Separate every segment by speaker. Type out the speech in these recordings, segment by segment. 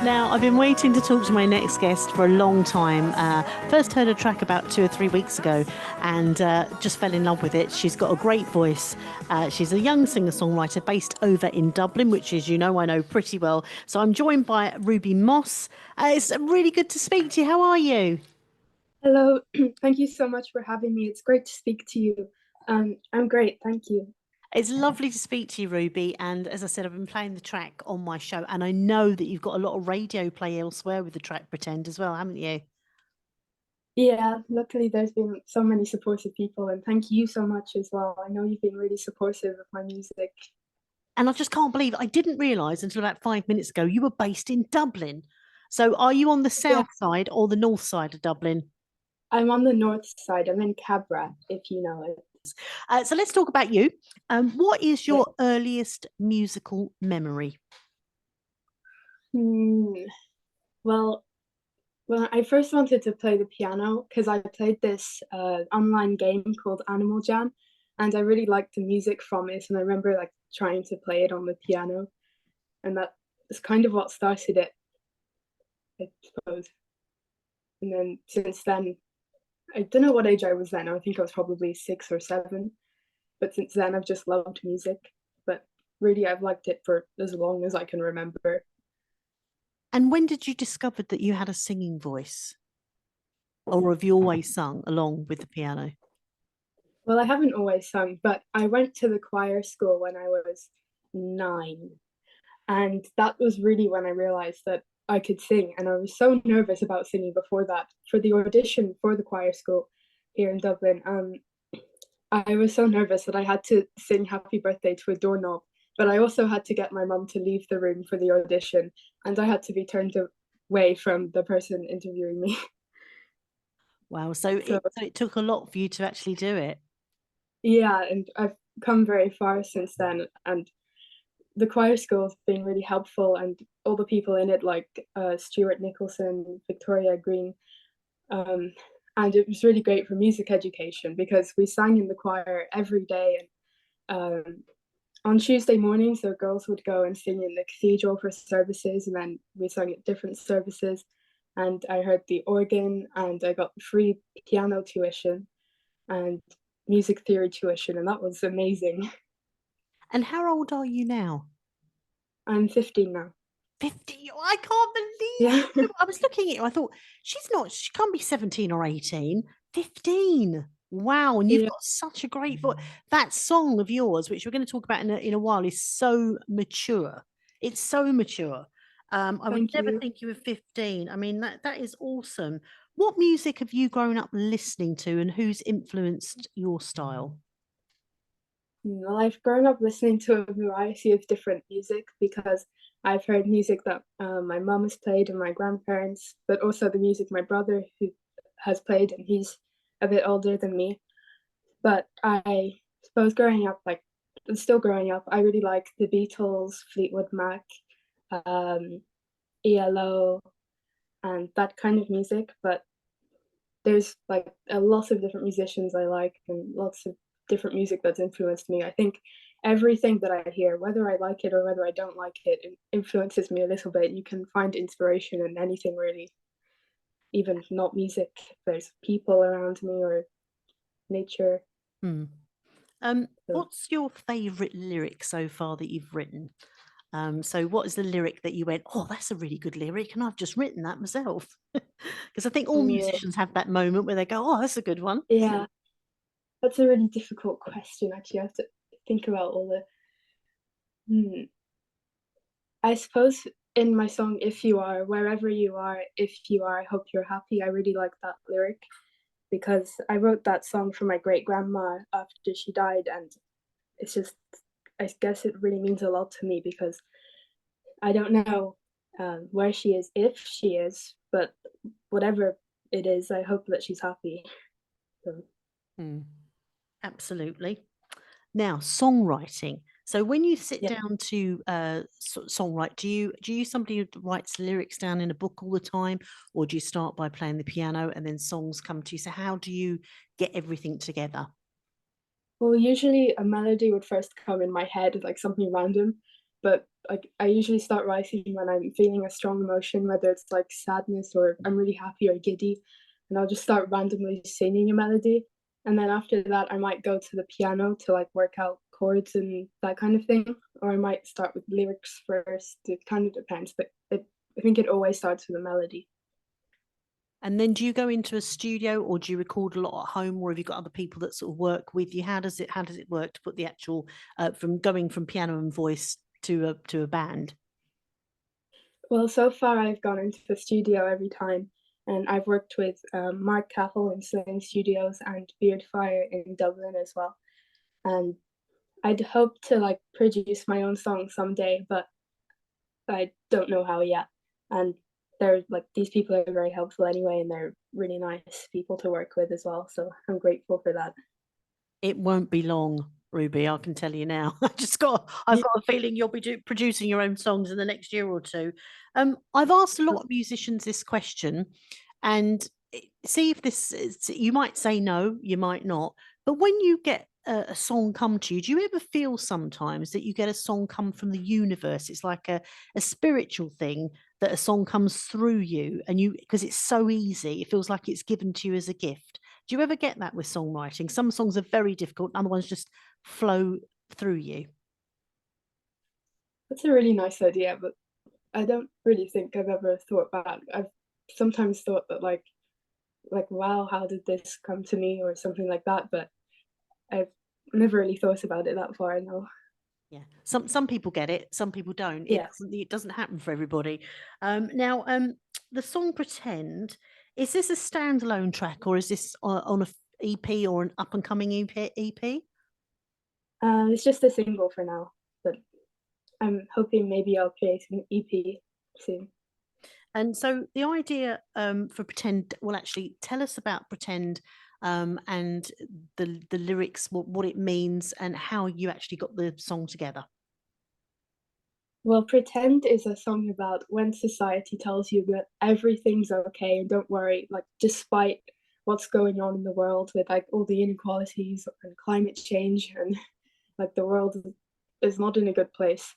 Speaker 1: Now, I've been waiting to talk to my next guest for a long time. First heard her track about 2 or 3 weeks ago and just fell in love with it. She's got a great voice. She's a young singer-songwriter based over in Dublin, which, as you know, I know pretty well. So I'm joined by Ruby Moss. It's really good to speak to you. How are you?
Speaker 2: Hello, thank you so much for having me. It's great to speak to you. I'm great, thank you.
Speaker 1: It's lovely to speak to you, Ruby. And as I said, I've been playing the track on my show, and I know that you've got a lot of radio play elsewhere with the track Pretend as well, haven't you?
Speaker 2: Yeah, luckily there's been so many supportive people, and thank you so much as well. I know you've been really supportive of my music.
Speaker 1: And I just can't believe I didn't realise until about 5 minutes ago you were based in Dublin. So are you on the
Speaker 2: Yeah,
Speaker 1: south side or the north side of Dublin?
Speaker 2: I'm on the north side. I'm in Cabra, if you know it.
Speaker 1: So let's talk about you. What is
Speaker 2: Yeah.
Speaker 1: your earliest musical memory?
Speaker 2: Hmm. Well, when I first wanted to play the piano, because I played this online game called Animal Jam, and I really liked the music from it, and I remember like trying to play it on the piano, and that is kind of what started it, I suppose. And then since then, I don't know what age I was then. I think I was probably 6 or 7. But since then, I've just loved music. But really, I've liked it for as long as I can remember.
Speaker 1: And when did you discover that you had a singing voice? Or have you always sung along with the piano?
Speaker 2: Well, I haven't always sung, but I went to the choir school when I was 9. And that was really when I realized that I could sing. And I was so nervous about singing before that. For the audition for the choir school here in Dublin, I was so nervous that I had to sing Happy Birthday to a doorknob, but I also had to get my mum to leave the room for the audition, and I had to be turned away from the person interviewing me.
Speaker 1: Wow. So
Speaker 2: So,
Speaker 1: it took a lot for you to actually do it.
Speaker 2: yeah, and I've come very far since then. And the choir school has been really helpful, and all the people in it, like Stuart Nicholson, Victoria Green. Um, and it was really great for music education because we sang in the choir every day. And on Tuesday mornings, the girls would go and sing in the cathedral for services, and then we sang at different services. And I heard the organ, and I got free piano tuition and music theory tuition, and that was amazing.
Speaker 1: And how old are you now?
Speaker 2: I'm 15 now.
Speaker 1: 50. I can't believe
Speaker 2: Yeah,
Speaker 1: it. I was looking at you. I thought, she can't be 17 or 18. 15. Wow. And you've
Speaker 2: yeah,
Speaker 1: got such a great voice. That song of yours, which we're going to talk about in a while, is so mature. It's so mature. I would
Speaker 2: thank
Speaker 1: never
Speaker 2: you.
Speaker 1: think you were 15. I mean, that is awesome. What music have you grown up listening to and who's influenced your style?
Speaker 2: Well, I've grown up listening to a variety of different music because I've heard music that my mum has played and my grandparents, but also the music my brother who has played, and he's a bit older than me. But I suppose growing up, like still growing up, I really like the Beatles, Fleetwood Mac, um, ELO, and that kind of music. But there's like a lot of different musicians I like and lots of different music that's influenced me. I think everything that I hear, whether I like it or whether I don't like it, it influences me a little bit. You can find inspiration in anything really, even not music. There's people around me or nature.
Speaker 1: Hmm.
Speaker 2: So,
Speaker 1: What's your favourite lyric so far that you've written? So what is the lyric that you went, oh, that's a really good lyric, and I've just written that myself? Because I think all
Speaker 2: uh,
Speaker 1: musicians have that moment where they go, oh, that's a good one.
Speaker 2: yeah, that's a really difficult question. Actually, I have to think about all the. Hmm. I suppose in my song "If You Are," wherever you are, if you are, I hope you're happy. I really like that lyric because I wrote that song for my great grandma after she died, and it's just, I guess it really means a lot to me because I don't know where she is, if she is, but whatever it is, I hope that she's happy. So,
Speaker 1: Hmm. Absolutely. Now, songwriting. So when you sit
Speaker 2: yeah.
Speaker 1: down to songwrite, do you use somebody who writes lyrics down in a book all the time, or do you start by playing the piano and then songs come to you? So how do you get everything together?
Speaker 2: Well, usually a melody would first come in my head, like something random, but like I usually start writing when I'm feeling a strong emotion, whether it's like sadness or I'm really happy or giddy, and I'll just start randomly singing a melody. And then after that, I might go to the piano to like work out chords and that kind of thing, or I might start with lyrics first. It kind of depends, but I think it always starts with a melody.
Speaker 1: And then do you go into a studio, or do you record a lot at home, or have you got other people that sort of work with you? How does it work to put the actual from going from piano and voice to a band?
Speaker 2: Well, so far I've gone into the studio every time, and I've worked with Mark Cahill in Sling Studios and Beardfire in Dublin as well. And I'd hope to like produce my own song someday, but I don't know how yet. And they're like, these people are very helpful anyway, and they're really nice people to work with as well. So I'm grateful for that.
Speaker 1: It won't be long, Ruby. I can tell you now. I've got a feeling you'll be producing your own songs in the next year or two. I've asked a lot of musicians this question, and see if this you might say no, you might not. But when you get a song come to you, do you ever feel sometimes that you get a song come from the universe? It's like a spiritual thing, that a song comes through you, and you, because it's so easy, it feels like it's given to you as a gift. Do you ever get that with songwriting? Some songs are very difficult, other ones just flow through you.
Speaker 2: That's a really nice idea, but I don't really think I've ever thought back. I've sometimes thought that like wow, how did this come to me or something like that, but I've never really thought about it that far. No.
Speaker 1: Yeah, some people get it, some people don't.
Speaker 2: Yes.
Speaker 1: It doesn't happen for everybody. Now, the song "Pretend," is this a standalone track, or is this on a EP or an up and coming EP?
Speaker 2: It's just a single for now, but I'm hoping maybe I'll create an EP soon.
Speaker 1: And so the idea for "Pretend," well, actually, tell us about "Pretend" and the lyrics, what it means, and how you actually got the song together.
Speaker 2: Well, Pretend is a song about when society tells you that everything's okay and don't worry, like despite what's going on in the world with like all the inequalities and climate change and like the world is not in a good place.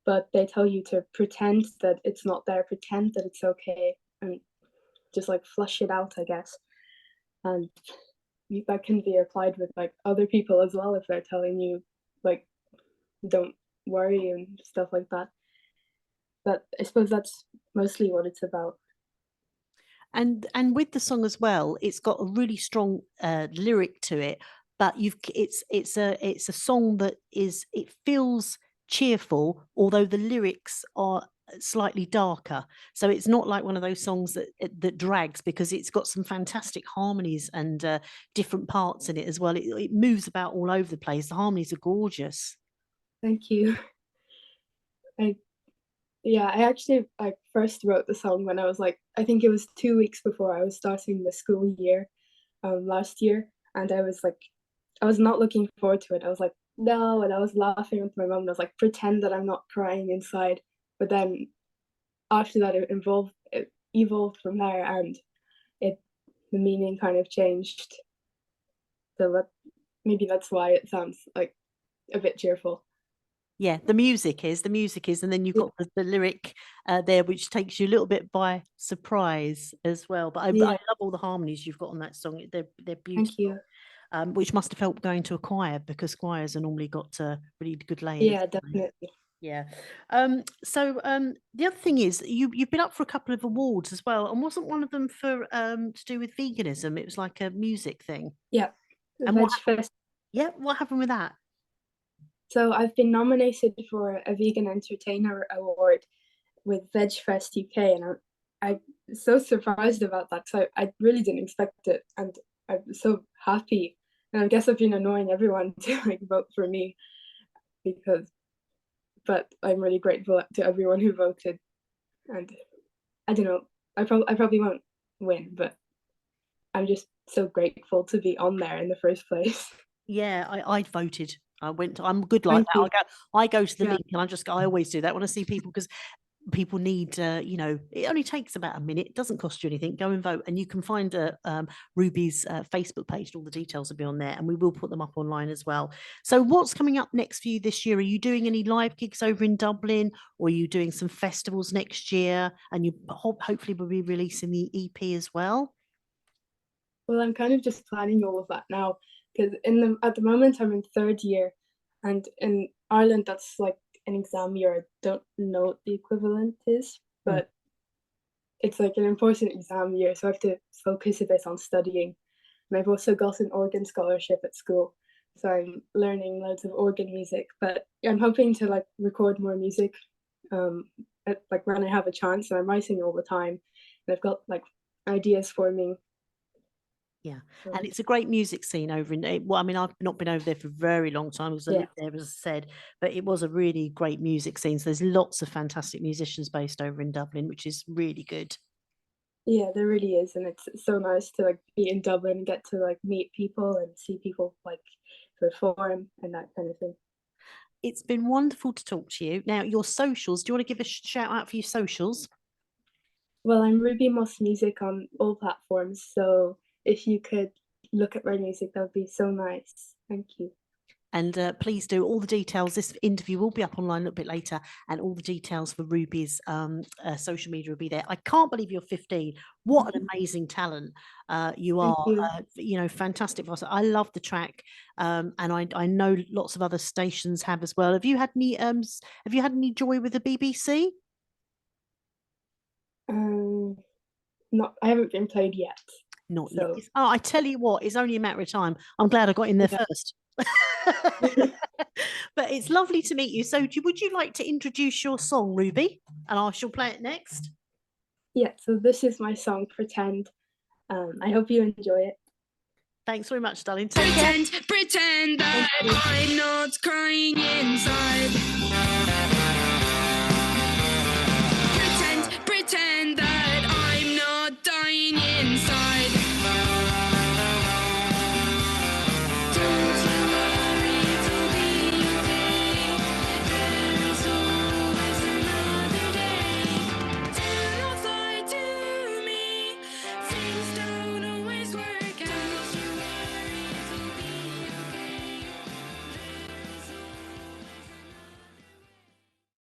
Speaker 2: But they tell you to pretend that it's not there, pretend that it's okay, and just like flush it out, I guess. And that can be applied with like other people as well if they're telling you like don't worry and stuff like that. But I suppose that's mostly what it's about.
Speaker 1: And with the song as well, it's got a really strong lyric to it, but it's a song that it feels cheerful, although the lyrics are slightly darker. So it's not like one of those songs that drags, because it's got some fantastic harmonies and different parts in it as well. It moves about all over the place. The harmonies are gorgeous.
Speaker 2: Thank you. I Yeah, I actually like first wrote the song when I was like, I think it was 2 weeks before I was starting the school year last year, and I was not looking forward to it. I was like, no, and I was laughing with my mom, and I was like, pretend that I'm not crying inside. But then after that, it evolved from there, and it the meaning kind of changed. So maybe that's why it sounds like a bit cheerful.
Speaker 1: Yeah, the music is, and then you've
Speaker 2: Yeah,
Speaker 1: got the lyric there, which takes you a little bit by surprise as well. But I
Speaker 2: yeah.
Speaker 1: love all the harmonies you've got on that song. They're
Speaker 2: Thank
Speaker 1: beautiful.
Speaker 2: you.
Speaker 1: Which must have helped going to a choir, because choirs are normally got really good layers.
Speaker 2: Yeah,
Speaker 1: Haven't they?
Speaker 2: definitely.
Speaker 1: Yeah. So the other thing is you've been up for a couple of awards as well, and wasn't one of them for to do with veganism? It was like a music thing.
Speaker 2: Yeah,
Speaker 1: And
Speaker 2: Veg Fest.
Speaker 1: what happened with that?
Speaker 2: So I've been nominated for a Vegan Entertainer Award with Veg Fest UK, and I'm so surprised about that. So I really didn't expect it, and I'm so happy. And I guess I've been annoying everyone to like vote for me because, but I'm really grateful to everyone who voted. And I don't know, I probably won't win, but I'm just so grateful to be on there in the first place.
Speaker 1: Yeah, I voted. I'm good like
Speaker 2: Thank
Speaker 1: that.
Speaker 2: you.
Speaker 1: I go to the
Speaker 2: Yeah.
Speaker 1: link, and I always do that when I see people, because people need, it only takes about a minute. It doesn't cost you anything. Go and vote, and you can find Ruby's Facebook page. All the details will be on there, and we will put them up online as well. So what's coming up next for you this year? Are you doing any live gigs over in Dublin, or are you doing some festivals next year? And you hopefully will be releasing the EP as well.
Speaker 2: Well, I'm kind of just planning all of that now, because at the moment I'm in third year, and in Ireland that's like an exam year. I don't know what the equivalent is, but it's like an important exam year, so I have to focus a bit on studying. And I've also got an organ scholarship at school, so I'm learning loads of organ music. But I'm hoping to like record more music, like when I have a chance. And I'm writing all the time, and I've got like ideas forming.
Speaker 1: Yeah, and it's a great music scene over in. Well, I mean, I've not been over there for a very long time because I lived there, as I said, but it was a really great music scene. So there's lots of fantastic musicians based over in Dublin, which is really good.
Speaker 2: Yeah, there really is, and it's so nice to like be in Dublin and get to like meet people and see people like perform and that kind of thing.
Speaker 1: It's been wonderful to talk to you. Now, your socials. Do you want to give a shout out for your socials?
Speaker 2: Well, I'm Ruby Moss Music on all platforms, so if you could look at my music, that would be so nice. Thank you.
Speaker 1: And please do. All the details. This interview will be up online a little bit later, and all the details for Ruby's social media will be there. I can't believe you're 15. What an amazing talent you are. Fantastic voice. I love the track, and I know lots of other stations have as well. Have you had any joy with the BBC?
Speaker 2: Not. I haven't been played yet.
Speaker 1: Not yet. Oh, I tell you what, it's only a matter of time. I'm glad I got in there first. But it's lovely to meet you. So would you like to introduce your song, Ruby? And I shall play it next.
Speaker 2: Yeah, so this is my song, Pretend. I hope you enjoy it.
Speaker 1: Thanks very much, darling.
Speaker 3: Pretend that I'm not crying inside.